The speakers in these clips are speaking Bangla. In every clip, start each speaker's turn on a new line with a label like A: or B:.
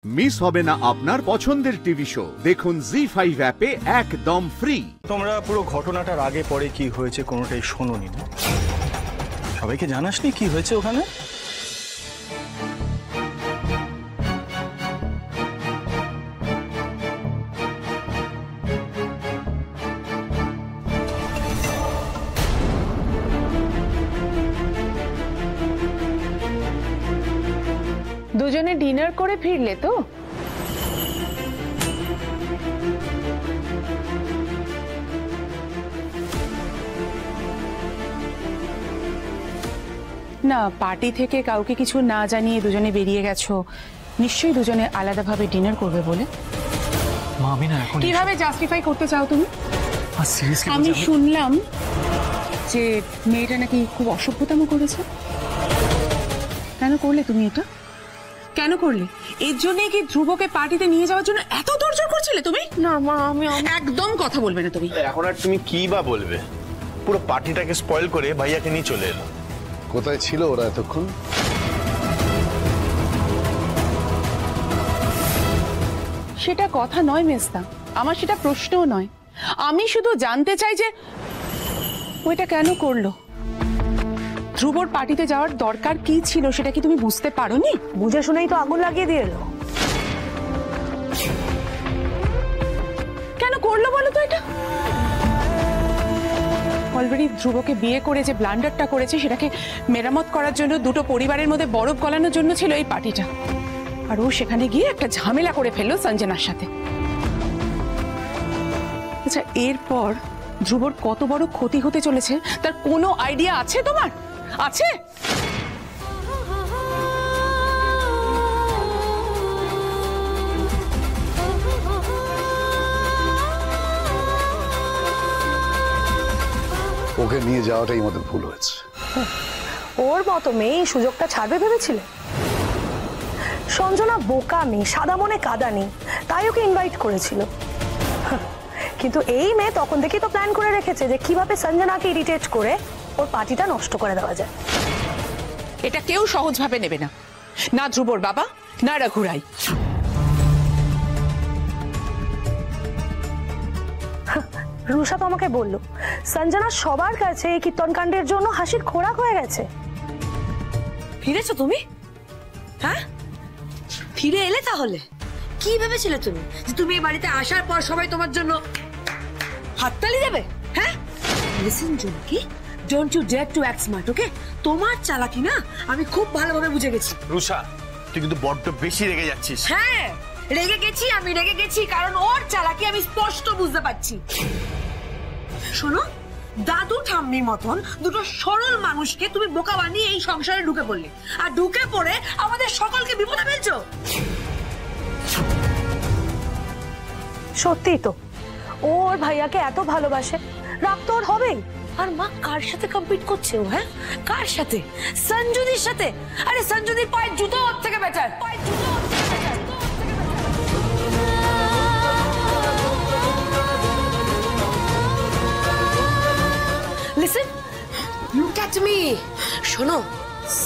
A: মিস হবে না আপনার পছন্দের টিভি শো। দেখুন জি5 অ্যাপে একদম ফ্রি।
B: তোমরা পুরো ঘটনাটার আগে পরে কি হয়েছে কোনোটাই শোনোনি না? সবাইকে জানাসনি কি হয়েছে ওখানে?
C: দুজনে ডিনার করে ফিরলে তো? না, পার্টি থেকে কাউকে কিছু না জানিয়ে দুজনে বেরিয়ে গেছো, নিশ্চয়ই দুজনে আলাদাভাবে ডিনার করবে বলে।
B: মা আমি না এখন
C: কিভাবে জাস্টিফাই করতে চাও তুমি?
B: সিরিয়াসলি
C: আমি শুনলাম যে মেয়েটা নাকি খুব অসভ্যতাম করেছে। কেন করলে তুমি এটা? কেন করলে? এর জন্যই কি ধ্রুবকে পার্টিতে নিয়ে যাওয়ার জন্য এত দরজর করছিলে তুমি? না মা, আমি একদম কথা বলবে না তুমি।
D: এখন আর তুমি কি বা বলবে? পুরো পার্টিটাকে স্পয়েল করে ভাইয়াকে নিয়ে চলে এলো।
E: কোথায় ছিল ওরা এতক্ষণ?
C: সেটা কথা নয় মেজদা, আমার সেটা প্রশ্নও নয়। আমি শুধু জানতে চাই যে ওইটা কেন করলো। ধ্রুবর পার্টিতে যাওয়ার দরকার কি ছিল সেটা কি তুমি বুঝতে পারোনি?
F: বুঝে শুনেই তো আগুন লাগিয়ে দিয়ে এলো।
C: কেন করলো বলো তো এটা? অলরেডি ধ্রুবকে বিয়ে করে যে ব্লান্ডারটা করেছে সেটাকে মেরামত করার জন্য দুটো পরিবারের মধ্যে বরফ গলানোর জন্য ছিল এই পার্টিটা। আর ও সেখানে গিয়ে একটা ঝামেলা করে ফেললো সঞ্জনার সাথে। আচ্ছা, এরপর ধ্রুবর কত বড় ক্ষতি হতে চলেছে তার কোনো আইডিয়া আছে তোমার? আছে?
E: ওকে নিয়ে যাওয়াটাই আমাদের ভুল হয়েছে।
F: ওর মতো মেয়ে এই সুযোগটা ছাড়বে ভেবেছিলে? সঞ্জনা বোকা মেয়ে, সাদা মনে কাদা নেই, তাই ওকে ইনভাইট করেছিল। কিন্তু এই মেয়ে তখন থেকেই তো প্ল্যান করে রেখেছে যে কিভাবে সঞ্জনাকে ইরিটেট করে ওর পার্টিটা নষ্ট করে দেওয়া যায়।
C: এটা কেউ সহজভাবে নেবে না, না ধ্রুবর বাবা না রঘুরাই।
F: রুষা তো আমাকে বললো সঞ্জনা সবার কাছে এই কীর্তনকাণ্ডের জন্য হাসির খোরাক হয়ে গেছে।
G: ফিরেছো তুমি? হ্যাঁ, ফিরে এলে তাহলে? কি ভেবেছিলে তুমি যে তুমি এই বাড়িতে আসার পর সবাই তোমার জন্য হাততালি দেবে? হ্যাঁ, listen junkie, don't you dare to act smart, okay? তোমার চালাকি না আমি খুব ভালোভাবে বুঝে গেছি।
D: রুষা, তুই কিন্তু বড্ড বেশি রেগে যাচ্ছিস।
G: হ্যাঁ, রেগে গেছি, আমি রেগে গেছি, কারণ ওর চালাকি আমি স্পষ্ট বুঝতে পারছি। শোনো, দাদু ঠাম্মির মতন দুটো সরল মানুষকে তুমি বোকা বানিয়ে এই সংসারে ঢুকে পড়লে, আর ঢুকে পড়ে আমাদের সকলকে বিপদে ফেলছো।
F: সত্যিই তো, ওর ভাইয়াকে এত ভালোবাসে, রাগ তো ওর হবেই।
G: আর মা কার সাথে কম্পিট করছে ও? হ্যাঁ, কার সাথে? সঞ্জুদির সাথে। আরে সঞ্জুদির পায়ের জুতো ওর থেকে বেটার, পায়ের জুতো ওর থেকে better. Listen, look at me. শোনো,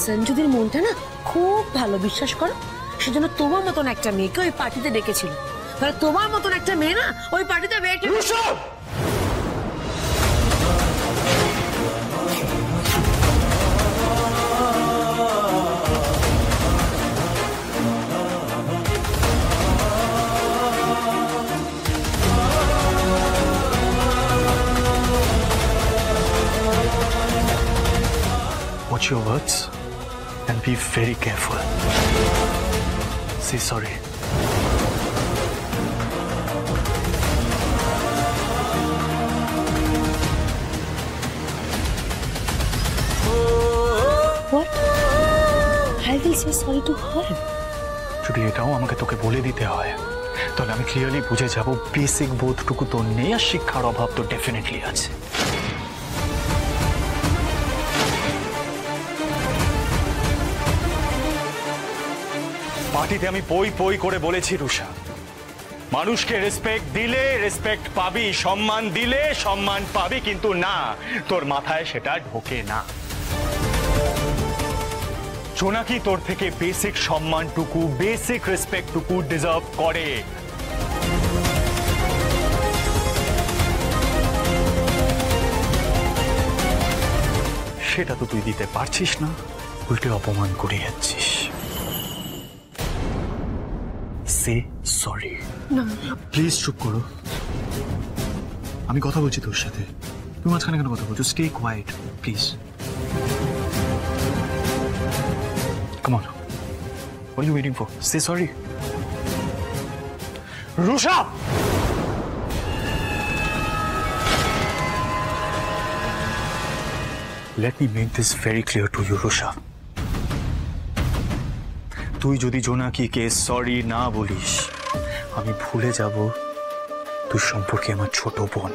G: সঞ্জুদির মনটা না খুব ভালো, বিশ্বাস করো। সেজন্য তোমার মতন একটা মেয়েকে ওই পার্টিতে ডেকেছিল। তাহলে তোমার মতন একটা মেয়ে না ওই পার্টিতে বেটে।
B: Watch your words and be very careful. Say sorry.
G: What? I will say sorry to her.
B: যদি এটাও আমাকে তোকে বলে দিতে হয় তাহলে আমি ক্লিয়ারলি বুঝে যাব বেসিক বোধটুকু তোর নেই, আর শিক্ষার অভাব তো ডেফিনেটলি আছে। পার্টিতে আমি পই পই করে বলেছি রুষা, মানুষকে রেসপেক্ট দিলে রেসপেক্ট পাবি, সম্মান দিলে সম্মান পাবি, কিন্তু না, তোর মাথায় সেটা ঢোকে না। জোনাকি তোর থেকে বেসিক সম্মানটুকু, বেসিক রেসপেক্টটুকু ডিজার্ভ করে। সেটা তো তুই দিতে পারছিস না, উল্টে অপমান করে যাচ্ছিস। Say sorry. প্লিজ চুপ করো, আমি কথা বলছি তোর সাথে, তুমি মাঝখানে কেন কথা বলছো? Stay quiet please. Come on. What are you waiting for? Say sorry. Rusha! Let me make this very clear to you, Rusha. তুই যদি জোনাকিকে সরি না বলিস, আমি ভুলে যাব তুই সম্পর্কে আমার ছোট বোন।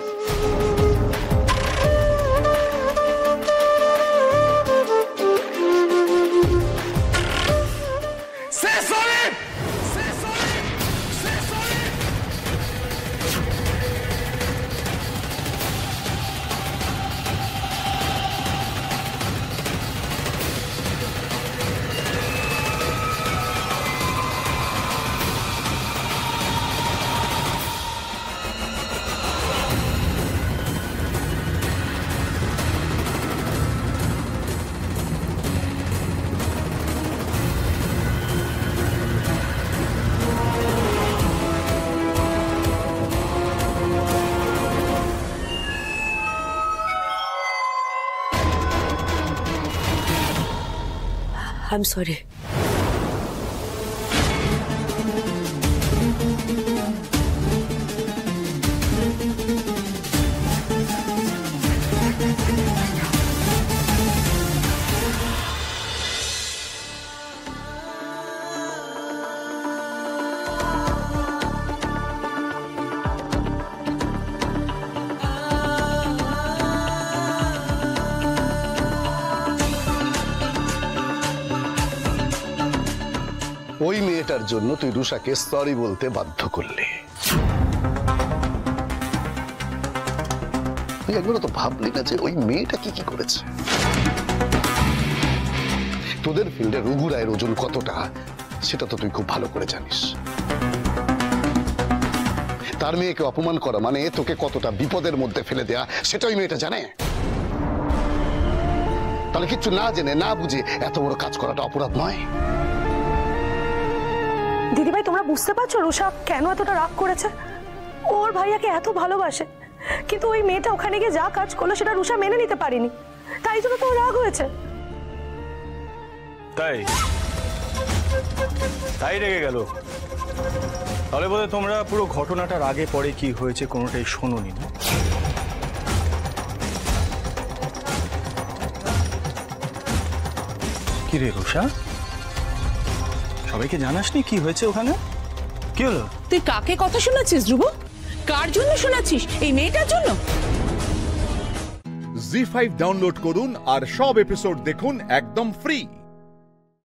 G: I'm sorry.
E: ওই মেয়েটার জন্য তুই রুষাকে সরি বলতে বাধ্য করলি। তুই একবারও তো ভাবলি না যে ওই মেয়েটা কি করেছে? তোদের ফিল্ডে রঘু রায়ের ওজন কতটা সেটা তো তুই খুব ভালো করে জানিস। তার মেয়েকে অপমান করা মানে তোকে কতটা বিপদের মধ্যে ফেলে দেয়া সেটা ওই মেয়েটা জানে। তাহলে কিচ্ছু না জেনে না বুঝে এত বড় কাজ করাটা অপরাধ নয়?
F: দিদিভাই, তোমরা বুঝতে পারছো রুষা কেন এতটা রাগ করেছে? ওর ভাইয়াকে এত ভালোবাসে, কিন্তু ওই মেয়েটা ওখানে গিয়ে যা কাজ করলো সেটা রুষা মেনে নিতে পারেনি, তাই জন্য তো রাগ হয়েছে।
B: তাই তাই রেগে গেল? তাহলে বোধহয় তোমরা পুরো ঘটনাটার আগে পরে কি হয়েছে কোনোটাই শোনোনি না? কি রে রুষা, সবাইকে জানাসনি কি হয়েছে ওখানে? কি হলো?
C: তুই কাকে কথা শোনাচ্ছিস ধ্রুব? কার জন্য শোনাচ্ছিস? এই মেয়েটার জন্য?
A: জি5 ডাউনলোড করুন আর সব এপিসোড দেখুন একদম ফ্রি।